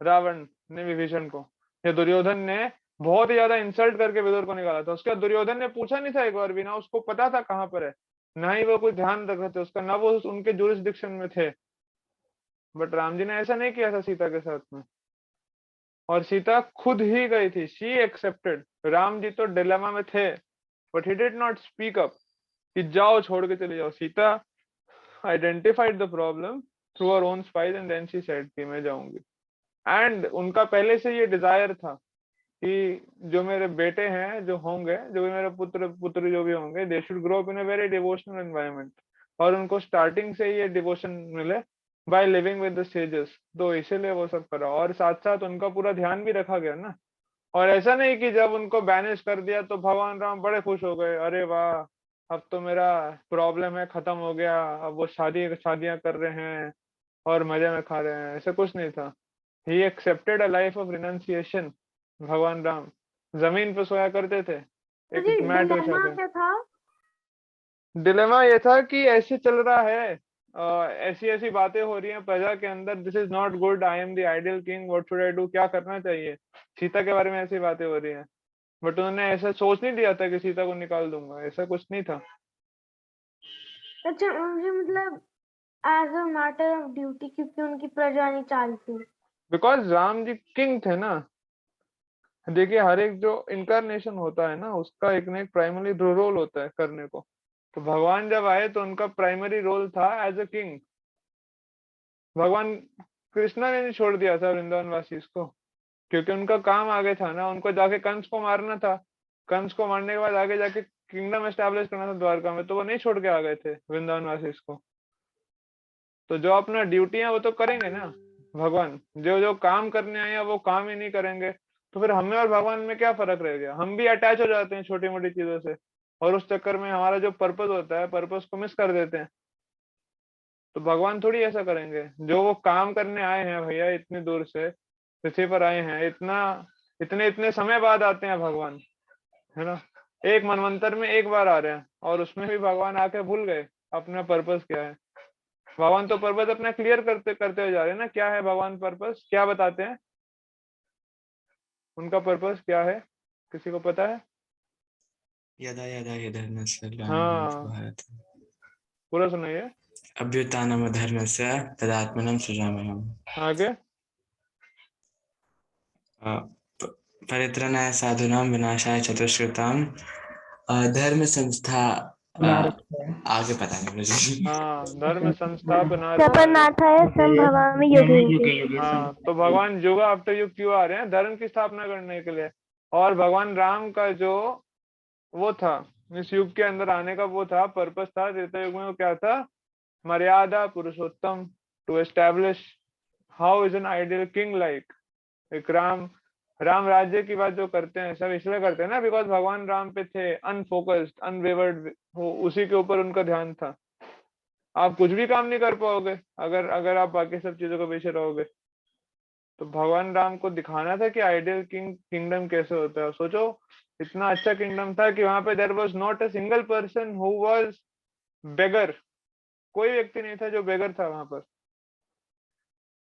रावण ने विभीषण को। या दुर्योधन ने बहुत ही ज्यादा इंसल्ट करके विदुर को निकाला था। उसके बाद दुर्योधन ने पूछा नहीं था एक बार भी, ना उसको पता था कहाँ पर है, ना ही वो कुछ ध्यान रख रहे थे उसका, ना वो उनके जुरिस्डिक्शन में थे। बट राम जी ने ऐसा नहीं किया था सीता के साथ में, और सीता खुद ही गई थी, शी एक्सेप्टेड। राम जी तो डिलेमा में थे, but he did not speak up कि जाओ छोड़ के चले जाओ। Sita identified the problem through her own space and then she said कि मैं जाऊंगी। एंड उनका पहले से ये डिजायर था कि जो मेरे बेटे हैं जो होंगे, जो भी मेरे पुत्र पुत्री जो भी होंगे, they should grow up in a very devotional environment, और उनको स्टार्टिंग से ये डिवोशन मिले by living with the sages, तो इसीलिए वो सब करा। और साथ साथ उनका पूरा ध्यान भी रखा गया ना। और ऐसा नहीं कि जब उनको बैनिश कर दिया तो भगवान राम बड़े खुश हो गए, अरे वाह अब तो मेरा प्रॉब्लम है खत्म हो गया, अब वो शादियां कर रहे हैं और मजे में खा रहे हैं, ऐसा कुछ नहीं था। He accepted a life of renunciation. भगवान राम जमीन पे सोया करते थे, तो एक जी मैट बिछा डिलेमा के। क्या था? डिलेमा ये था कि ऐसे चल रहा है, ऐसी ऐसी बातें हो रही हैं प्रजा के अंदर, this is not good, I am the ideal king, what should I do, क्या करना चाहिए। सीता के बारे में ऐसी बातें हो रही हैं, बट उन्होंने ऐसा सोच नहीं लिया था कि सीता को निकाल दूंगा, ऐसा कुछ नहीं था। अच्छा, मुझे मतलब as a matter of duty, क्योंकि उनकी प्रजा नहीं चाहती। बिकॉज राम जी किंग थे ना। देखिए हर एक जो इनकारनेशन होता है ना, उसका एक ना एक प्राइमरी रोल होता है करने को। तो भगवान जब आए तो उनका प्राइमरी रोल था एज अ किंग। भगवान कृष्णा ने नहीं छोड़ दिया था वृंदावन वासी को, क्योंकि उनका काम आगे था ना, उनको जाके कंस को मारना था। कंस को मारने के बाद आगे जाके किंगडम एस्टेब्लिश करना था द्वारका में, तो वो नहीं छोड़ के आ गए थे वृंदावन वासी को। तो जो अपना ड्यूटी है वो तो करेंगे ना। भगवान जो जो काम करने आए हैं वो काम ही नहीं करेंगे, तो फिर हमें और भगवान में क्या फर्क रह गया। हम भी अटैच हो जाते हैं छोटी मोटी चीजों से, और उस चक्कर में हमारा जो पर्पस होता है पर्पस को मिस कर देते हैं। तो भगवान थोड़ी ऐसा करेंगे। जो वो काम करने आए हैं भैया, इतनी दूर से पृथ्वी पर आए हैं, इतना इतने इतने समय बाद आते हैं भगवान, है ना। एक मनवंतर में एक बार आ रहे हैं, और उसमें भी भगवान आके भूल गए अपना पर्पस क्या है। भगवान तो पर्पस अपना क्लियर करते करते हुए जा रहे हैं ना। क्या है भगवान पर्पस, क्या बताते हैं उनका पर्पस क्या है, किसी को पता है? यदा यदा हि धर्मस्य ग्लानिर्भवति हाँ, भारत पूरा सुनाइए। अभ्युत्थानमधर्मस्य तदात्मानं सृजाम्यहम्। आगे। परित्राणाय साधूनां विनाशाय च दुष्कृतां धर्म संस्था पुनरुत्थाय आगे पता नहीं मुझे। हाँ, धर्म संस्थापनार्थाय। जगन्नाथाय संभवामि युगे युगे। हाँ, तो भगवान युग आफ्टर युग क्यों आ रहे हैं? धर्म की स्थापना करने के लिए। और भगवान राम का जो वो था, इस युग के अंदर आने का वो था पर्पस था, त्रेता युग में वो क्या था? मर्यादा पुरुषोत्तम, to establish how is an ideal king like. एक राम राज्य की बात जो करते हैं सब इसलिए करते हैं ना, बिकॉज भगवान राम पे थे, अनफोकस्ड अनवेवर्ड, वो उसी के ऊपर उनका ध्यान था। आप कुछ भी काम नहीं कर पाओगे अगर अगर आप बाकी सब चीजों के पीछे रहोगे। तो भगवान राम को दिखाना था कि आइडियल किंगडम कैसे होता है। सोचो, इतना अच्छा किंगडम था कि वहां पे there was not a single person who was beggar. कोई व्यक्ति नहीं था जो बेगर था वहां पर।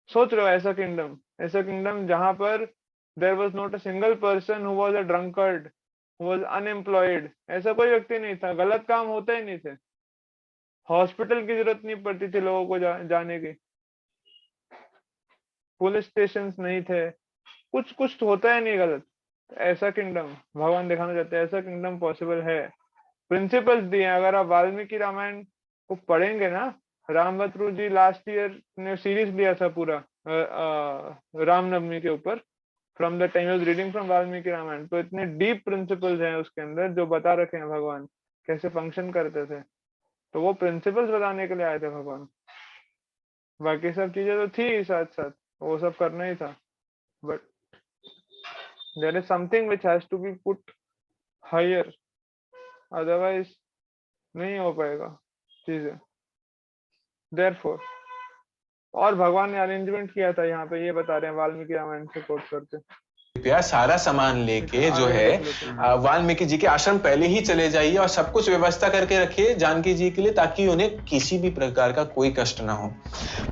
सोच रहे हो ऐसा किंगडम जहां पर there was not a single person who was a drunkard, who was unemployed. ऐसा कोई व्यक्ति नहीं था, गलत काम होते ही नहीं थे, हॉस्पिटल की जरूरत नहीं पड़ती थी लोगों को जाने की, पुलिस स्टेशन नहीं थे, कुछ कुछ तो होता है नहीं गलत। ऐसा किंगडम भगवान दिखाना चाहते हैं, ऐसा किंगडम पॉसिबल है। प्रिंसिपल्स दिए हैं। अगर आप वाल्मीकि रामायण को पढ़ेंगे ना, रामभद्रू जी लास्ट ईयर ने सीरीज लिया था पूरा रामनवमी के ऊपर, from the time reading from Valmiki Ramayan. तो इतने डीप प्रिंसिपल्स हैं उसके अंदर जो बता रखे हैं भगवान कैसे फंक्शन करते थे। तो वो प्रिंसिपल्स बताने के लिए आए थे भगवान। बाकी सब चीजें तो थी साथ साथ, वो सब करना ही था, but there is something which has to be put higher, otherwise नहीं हो पाएगा चीजें। देयरफॉर, और भगवान ने अरेंजमेंट किया था यहाँ पे, ये बता रहे हैं वाल्मीकि रामायण से कोट करके। सारा सामान लेके जो है वाल्मीकि जी के आश्रम पहले ही चले जाइए और सब कुछ व्यवस्था करके रखिए जानकी जी के लिए, ताकि उन्हें किसी भी प्रकार का कोई कष्ट ना हो।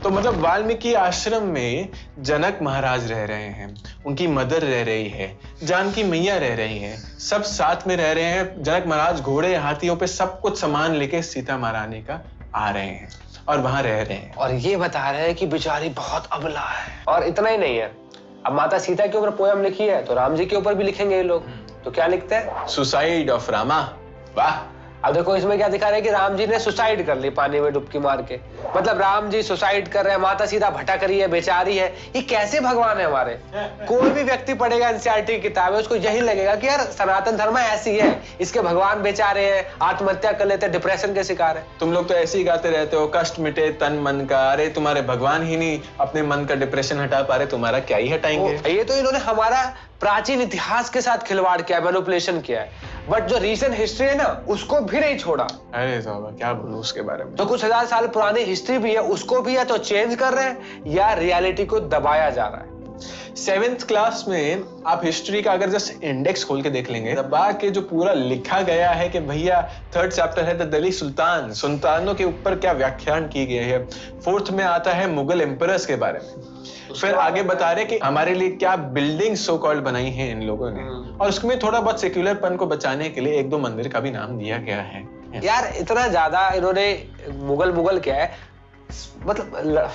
तो मतलब वाल्मीकि आश्रम में जनक महाराज रह रहे हैं, उनकी मदर रह रही है, जानकी मैया रह रही है, सब साथ में रह रहे हैं। जनक महाराज घोड़े हाथियों पे सब कुछ सामान लेके सीता महारानी का आ रहे हैं और वहां रह रहे हैं। और ये बता रहे हैं कि बेचारी बहुत अबला है। और इतना ही नहीं है, अब माता सीता के ऊपर पोयम लिखी है तो राम जी के ऊपर भी लिखेंगे ये लोग। तो क्या लिखते हैं? Suicide of Rama. वाह। अब देखो इसमें क्या दिखा रहे हैं कि राम जी ने सुसाइड कर ली पानी में डुबकी मार के। मतलब राम जी सुसाइड कर रहे हैं, माता सीता भटक रही है, बेचारी है। ये कैसे भगवान है हमारे? कोई भी व्यक्ति पढ़ेगा एनसीईआरटी की किताबें, उसको यही लगेगा कि यार सनातन धर्म ऐसी है, इसके भगवान बेचारे हैं, आत्महत्या कर लेते हैं, डिप्रेशन के शिकार है। तुम लोग तो ऐसे ही गाते रहते हो, कष्ट मिटे तन मन का। अरे तुम्हारे भगवान ही नहीं अपने मन का डिप्रेशन हटा पा रहे, तुम्हारा क्या ही हटाएंगे? ये तो इन्होंने हमारा प्राचीन इतिहास के साथ खिलवाड़ किया है, मैनिपुलेशन किया है। बट जो रीसेंट हिस्ट्री है ना, उसको भी नहीं छोड़ा। अरे तौबा, क्या बोलूं उसके बारे में। तो कुछ हजार साल पुरानी हिस्ट्री भी है, उसको भी या तो चेंज कर रहे हैं या रियलिटी को दबाया जा रहा है। 7th क्लास में आप हिस्ट्री का अगर जस्ट इंडेक्स खोल के देख लेंगे, दबा के जो पूरा लिखा गया है कि भैया 3rd चैप्टर है द दिल्ली सुल्तान, सुल्तानों के ऊपर क्या व्याख्यान की गई है। 4th में आता है मुगल एम्परर्स के बारे में। फिर आगे बता रहे कि हमारे लिए क्या बिल्डिंग सो कॉल्ड बनाई है इन लोगों ने, और उसमें थोड़ा बहुत सेक्युलरपन को बचाने के लिए 1-2 मंदिर का भी नाम दिया गया है। यार इतना ज्यादा इन्होंने मुगल क्या है, मतलब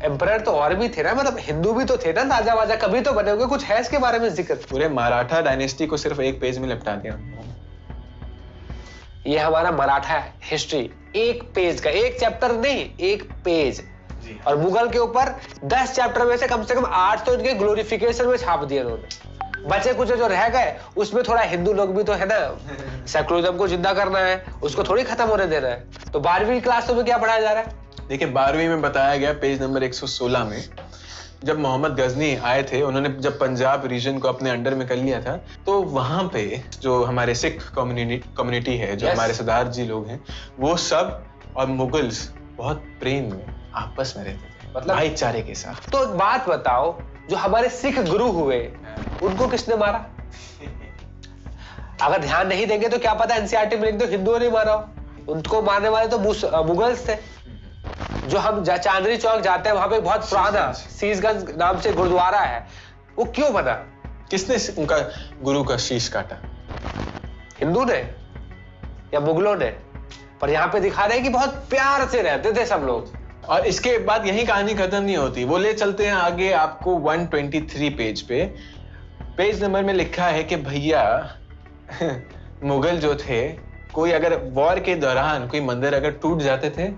एम्परर तो और भी थे ना, मतलब हिंदू भी तो थे ना, राजा वाजा कभी तो बने होंगे, कुछ है इसके बारे में जिक्र? पूरे मराठा डायनेस्टी को सिर्फ 1 पेज में निपटा दिया। ये हमारा मराठा हिस्ट्री 1 पेज का, 1 चैप्टर नहीं, 1 पेज। और मुगल के ऊपर 10 चैप्टर में से कम 8 तो इनके ग्लोरिफिकेशन में छाप दिए उन्होंने। बचे कुछ जो रह गए उसमें थोड़ा हिंदू लोग भी तो है ना, सेकुलरिज्म को जिंदा करना है, उसको थोड़ी खत्म होने देना है। तो 12वीं क्लास में क्या पढ़ाया जा रहा है? देखिए 12वीं में बताया गया पेज नंबर 116 में, जब मोहम्मद गजनी आए थे, उन्होंने जब पंजाब रीजन को अपने अंडर में कर लिया था, तो वहां पे जो हमारे सिख कम्युनिटी है, जो हमारे सरदार जी लोग हैं, वो सब और मुगल्स बहुत प्रेम में आपस में रहते थे, मतलब भाईचारे के साथ। तो एक बात बताओ, जो हमारे सिख गुरु हुए उनको किसने मारा? अगर ध्यान नहीं देंगे तो क्या पता एनसीईआरटी में लिख दो हिंदुओं ने मारा हो। उनको मारने वाले तो मुगल्स थे। जो हम चांदनी चौक जाते हैं, वहां पे बहुत पुराना शीशगंज नाम से गुरुद्वारा है, वो क्यों बना? किसने उनका गुरु का शीश काटा? हिंदू ने या मुगलों ने? पर यहाँ पे दिखा रहे हैं कि बहुत प्यार से रहते थे सब लोग। और इसके बाद यही कहानी खत्म नहीं होती, वो ले चलते हैं आगे आपको 123 पेज पे। पेज नंबर में लिखा है कि भैया मुगल जो थे, कोई अगर वॉर के दौरान कोई मंदिर अगर टूट जाते थे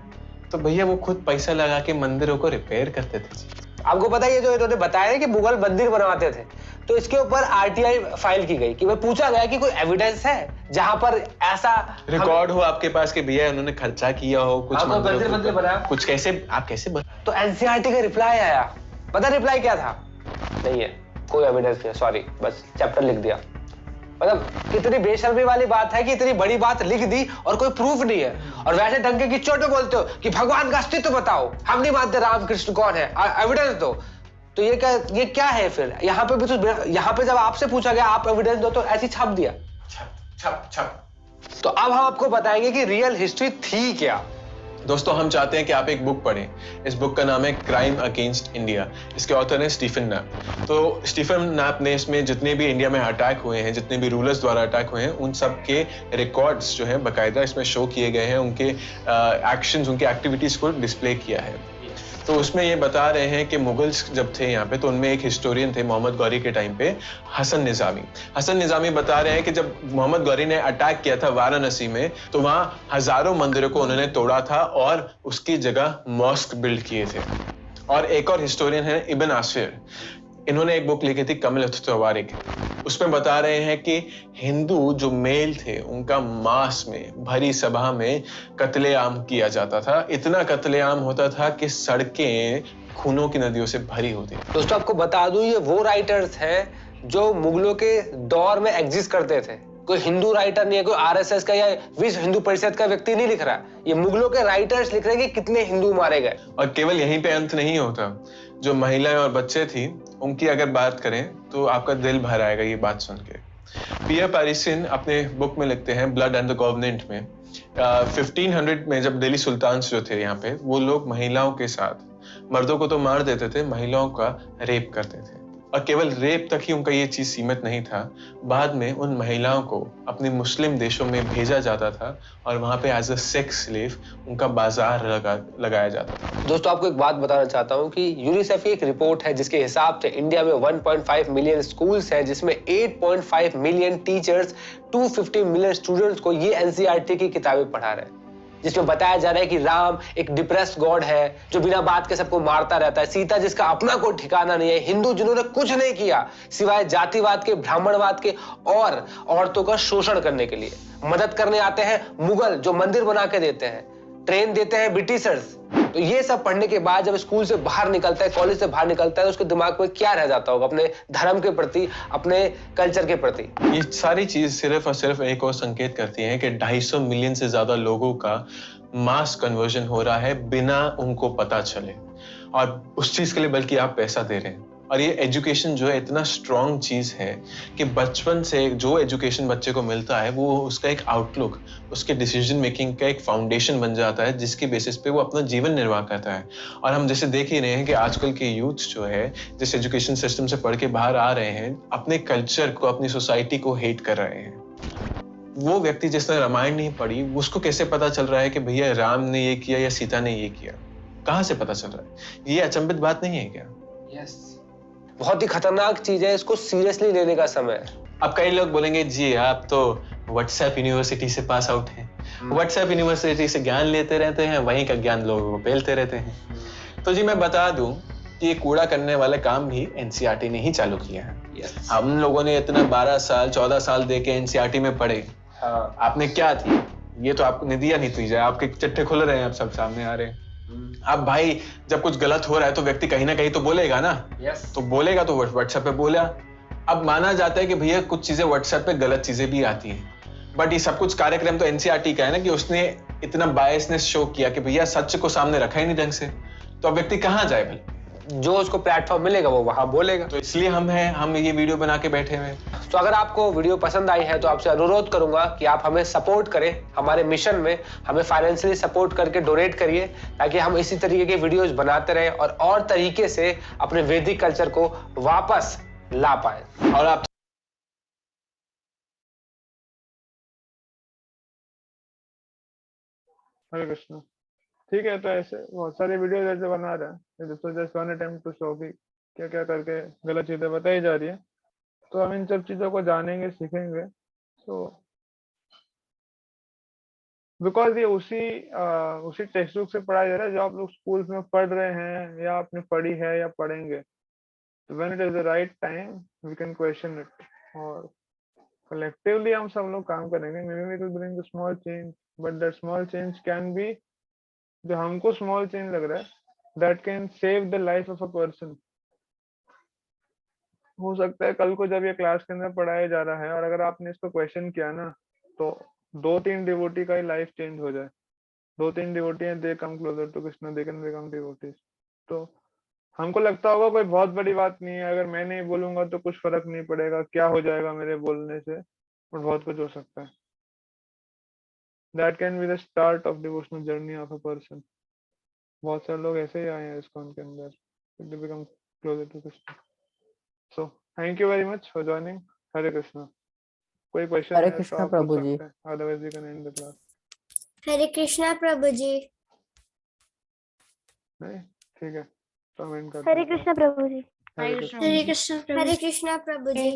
तो भैया वो खुद पैसा लगा के मंदिरों को रिपेयर करते थे। आपको पता है ये जो इन्होंने बताया कि मुगल मंदिर बनवाते थे, तो इसके ऊपर आरटीआई फाइल की गई कि वह पूछा गया कि कोई एविडेंस है जहां पर ऐसा रिकॉर्ड हो आपके पास कि भैया उन्होंने खर्चा किया हो कुछ मंदिर बनाया कुछ, कैसे आप कैसे तो एनसीईआरटी का रिप्लाई आया। पता रिप्लाई क्या था? नहीं है, कोई एविडेंस नहीं, सॉरी, बस चैप्टर लिख दिया। मतलब कितनी बेशर्मी वाली बात है कि इतनी बड़ी बात लिख दी और कोई प्रूफ नहीं है, और वैसे डंके की चोट पे बोलते हो कि भगवान का अस्तित्व बताओ, हम नहीं मानते रामकृष्ण कौन है, एविडेंस दो। तो ये क्या है फिर? यहाँ पे भी तो, यहाँ पे जब आपसे पूछा गया आप एविडेंस दो, तो ऐसी छाप दिया, छप। तो अब हम आपको बताएंगे कि रियल हिस्ट्री थी क्या। दोस्तों, हम चाहते हैं कि आप एक बुक पढ़ें। इस बुक का नाम है क्राइम अगेंस्ट इंडिया। इसके ऑथर हैं स्टीफन नैप। तो स्टीफन नैप ने इसमें जितने भी इंडिया में अटैक हुए हैं, जितने भी रूलर्स द्वारा अटैक हुए हैं, उन सब के रिकॉर्ड्स जो हैं बाकायदा इसमें शो किए गए हैं, उनके एक्शंस, उनकी एक्टिविटीज को डिस्प्ले किया है। तो उसमें ये बता रहे हैं कि मुगल्स जब थे यहाँ पे, तो उनमें एक हिस्टोरियन थे मोहम्मद गौरी के टाइम पे, हसन निजामी बता रहे हैं कि जब मोहम्मद गौरी ने अटैक किया था वाराणसी में, तो वहां हजारों मंदिरों को उन्होंने तोड़ा था और उसकी जगह मॉस्क बिल्ड किए थे। और एक और हिस्टोरियन है इब्न आसिर, इन्होंने एक बुक लिखी थी कमल तवारिक। उसमें बता रहे हैं कि हिंदू जो मेल थे उनका मास में भरी सभा में कत्लेआम किया जाता था। इतना कत्लेआम होता था कि सड़कें खूनों की नदियों से भरी होती। दोस्तों आपको बता दूं, ये वो राइटर्स हैं जो मुगलों के दौर में एग्जिस्ट करते थे। कोई हिंदू राइटर नहीं है, कोई आरएसएस का या विश्व हिंदू परिषद का व्यक्ति नहीं लिख रहा। ये मुगलों के राइटर्स लिख रहे हैं कि कितने हिंदू मारे गए। और केवल यहीं पे अंत नहीं होता, जो महिलाएं और बच्चे थी उनकी अगर बात करें तो आपका दिल भर आएगा ये बात सुन के। पियर पैरिसन अपने बुक में लिखते हैं ब्लड एंड द गवर्नेंट में 1500 में जब दिल्ली सुल्तान जो थे यहाँ पे, वो लोग महिलाओं के साथ मर्दों को तो मार देते थे, महिलाओं का रेप करते थे। और केवल रेप तक ही उनका ये चीज सीमित नहीं था, बाद में उन महिलाओं को अपने मुस्लिम देशों में भेजा जाता था और वहां पे एज अ सेक्स स्लेव उनका बाजार लगाया जाता था। दोस्तों आपको एक बात बताना चाहता हूँ कि यूनिसेफ की एक रिपोर्ट है जिसके हिसाब से इंडिया में 1.5 मिलियन स्कूल्स हैं, जिसमें 8.5 मिलियन टीचर्स 250 मिलियन स्टूडेंट्स को ये एनसीईआरटी की किताबें पढ़ा रहे हैं, जिसमें बताया जा रहा है कि राम एक डिप्रेस्ड गॉड है जो बिना बात के सबको मारता रहता है, सीता जिसका अपना कोई ठिकाना नहीं है, हिंदू जिन्होंने कुछ नहीं किया सिवाय जातिवाद के, ब्राह्मणवाद के और औरतों का शोषण करने के लिए। मदद करने आते हैं मुगल जो मंदिर बना के देते हैं, ट्रेन देते हैं ब्रिटिशर्स। तो ये सब पढ़ने के बाद जब स्कूल से बाहर निकलता है, कॉलेज से बाहर निकलता है, तो उसके दिमाग में क्या रह जाता होगा अपने धर्म के प्रति, अपने कल्चर के प्रति? ये सारी चीज सिर्फ और सिर्फ एक और संकेत करती है कि 250 मिलियन से ज्यादा लोगों का मास कन्वर्जन हो रहा है बिना उनको पता चले, और उस चीज के लिए बल्कि आप पैसा दे रहे हैं। और ये एजुकेशन जो है इतना स्ट्रॉन्ग चीज है कि बचपन से जो एजुकेशन बच्चे को मिलता है वो उसका एक आउटलुक, उसके डिसीजन मेकिंग का एक फाउंडेशन बन जाता है, जिसके बेसिस पे वो अपना जीवन निर्वाह करता है। और हम जैसे देख ही रहे हैं कि आजकल के यूथ जो है जिस एजुकेशन सिस्टम से पढ़ के बाहर आ रहे हैं, अपने कल्चर को, अपनी सोसाइटी को हेट कर रहे हैं। वो व्यक्ति जिसने रामायण नहीं पढ़ी, उसको कैसे पता चल रहा है कि भैया राम ने ये किया या सीता ने ये किया? कहाँ से पता चल रहा है? ये अचंभित बात नहीं है क्या? यस, बहुत ही खतरनाक चीज है, इसको सीरियसली लेने का समय है। अब कई लोग बोलेंगे जी आप तो व्हाट्सएप यूनिवर्सिटी से पास आउट हैं, व्हाट्सएप यूनिवर्सिटी से ज्ञान लेते रहते हैं, वहीं का ज्ञान लोगों को पेलते रहते हैं। तो जी मैं बता दूं कि ये कूड़ा करने वाला काम भी एनसीईआरटी ने ही चालू किया है। हम लोगों ने इतना 12 साल 14 साल दे के एनसीईआरटी में पढ़े, आपने क्या थी? ये तो आपने दिया नहीं तुझे, आपके चिट्ठे खुल रहे हैं, आप सब सामने आ रहे हैं। अब भाई जब कुछ गलत हो रहा है तो व्यक्ति कहीं ना कहीं तो बोलेगा ना। तो बोलेगा तो व्हाट्सएप पे बोला। अब माना जाता है कि भैया कुछ चीजें व्हाट्सएप पे गलत चीजें भी आती हैं, बट ये सब कुछ कार्यक्रम तो एनसीईआरटी का है ना, कि उसने इतना बायसनेस शो किया कि भैया सच को सामने रखा ही नहीं ढंग से, तो अब व्यक्ति कहाँ जाए भाई? जो उसको प्लेटफॉर्म मिलेगा वो वहां बोलेगा। तो इसलिए हम ये वीडियो बना के बैठे हुए हैं। तो अगर आपको वीडियो पसंद आई है तो आपसे अनुरोध करूंगा कि आप हमें सपोर्ट करें, हमारे मिशन में हमें फाइनेंशियली सपोर्ट करके डोनेट करिए, ताकि हम इसी तरीके के वीडियोस बनाते रहें और तरीके से अपने वैदिक कल्चर को वापस ला पाए। और आप हरे कृष्णा। ठीक है, तो ऐसे बहुत सारे वीडियो ऐसे बना रहा है, just one attempt to show कि क्या क्या करके गलत चीजें बताई जा रही है। तो हम इन सब चीजों को जानेंगे, सीखेंगे। तो बिकॉज ये उसी टेक्स्ट बुक से पढ़ाया जा रहा है जो आप लोग स्कूल्स में पढ़ रहे हैं या आपने पढ़ी है या पढ़ेंगे। तो when it is the right time we can question it, और कलेक्टिवली हम सब लोग काम करेंगे। Maybe it will bring a small change, but that small change can be, जो हमको स्मॉल चेंज लग रहा है, that can save the life of a person. हो सकता है कल को जब ये क्लास के अंदर पढ़ाया जा रहा है और अगर आपने इसको क्वेश्चन किया ना, तो 2-3 डिवोटी का ही लाइफ चेंज हो जाए। 2-3 डिवोटी हैं, they come closer to Krishna, they can become devotees. तो हमको लगता होगा कोई बहुत बड़ी बात नहीं है, अगर मैं नहीं बोलूंगा तो कुछ फर्क नहीं पड़ेगा, क्या हो जाएगा मेरे बोलने से, और बहुत कुछ हो सकता है। That can be the start of devotional journey of a person. बहुत सारे लोग ऐसे ही आए हैं ISKCON के अंदर, they become closer to Krishna. So thank you very much for joining. Hare Krishna. कोई क्वेश्चन हरे है तो कृष्णा आप पूछ प्रभु जी। सकते हैं, otherwise we can end the class. हरे कृष्णा प्रभु जी। नहीं, ठीक है, तो हम end करते हैं। हरे कृष्णा प्रभु जी। हरे कृष्णा। हरे कृष्णा प्रभु जी।